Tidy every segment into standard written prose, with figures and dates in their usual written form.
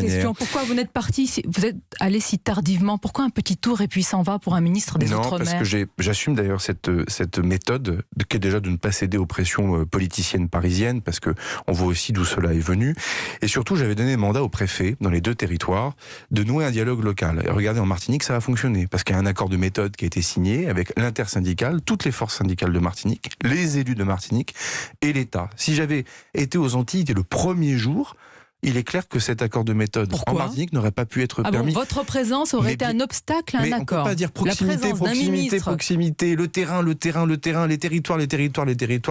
question. Pourquoi vous n'êtes parti, vous êtes allé si tardivement? Pourquoi un petit tour et puis s'en va pour un ministre des Outre-mer? Non, parce que j'assume d'ailleurs cette méthode qui est déjà de ne pas céder aux pressions politiciennes parisiennes, parce que on voit aussi d'où cela est venu. Et surtout, j'avais donné mandat au préfet dans les deux territoires de nouer un dialogue local. Et regardez, en Martinique, ça a fonctionné, parce qu'il y a un accord de méthode qui a été signé avec l'intersyndicale, toutes les forces syndicales de Martinique, les élus de Martinique et l'État. Si j'avais été aux Antilles dès le premier jour, il est clair que cet accord de méthode en Martinique n'aurait pas pu être permis. Votre présence aurait été un obstacle à un accord. On ne peut pas dire proximité, le terrain, les territoires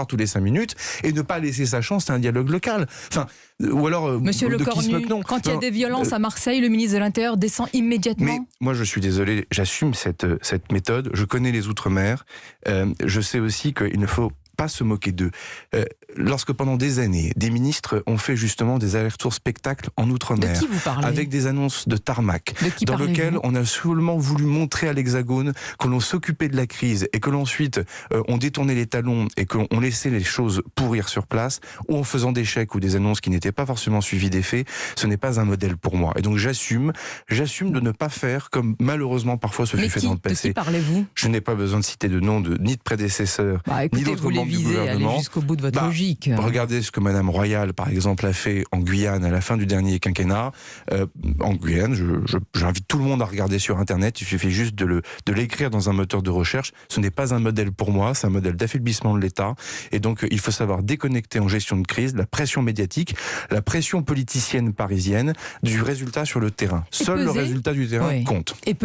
tous les 5 minutes, et ne pas laisser sa chance à un dialogue local. Enfin, ou alors, Monsieur Lecornu, quand il y a des violences à Marseille, le ministre de l'Intérieur descend immédiatement. Mais moi, je suis désolé, j'assume cette méthode. Je connais les Outre-mer. Je sais aussi qu'il ne faut pas se moquer d'eux. Lorsque pendant des années, des ministres ont fait justement des allers-retours spectacles en Outre-mer, de qui vous parlez ? Avec des annonces de tarmac, dans lequel on a seulement voulu montrer à l'Hexagone que l'on s'occupait de la crise et que l'ensuite on détournait les talons et qu'on laissait les choses pourrir sur place, ou en faisant des chèques ou des annonces qui n'étaient pas forcément suivies des faits, ce n'est pas un modèle pour moi. Et donc j'assume de ne pas faire comme malheureusement parfois ce fut fait dans le passé. De qui parlez-vous ? Je n'ai pas besoin de citer de nom ni de prédécesseurs, ni d'autres membres du gouvernement. Allez jusqu'au bout de votre logique. Regardez ce que Madame Royal, par exemple, a fait en Guyane à la fin du dernier quinquennat. En Guyane, j'invite tout le monde à regarder sur Internet. Il suffit juste de l'écrire dans un moteur de recherche. Ce n'est pas un modèle pour moi, c'est un modèle d'affaiblissement de l'État. Et donc, il faut savoir déconnecter en gestion de crise la pression médiatique, la pression politicienne parisienne du résultat sur le terrain. Seul le résultat du terrain compte.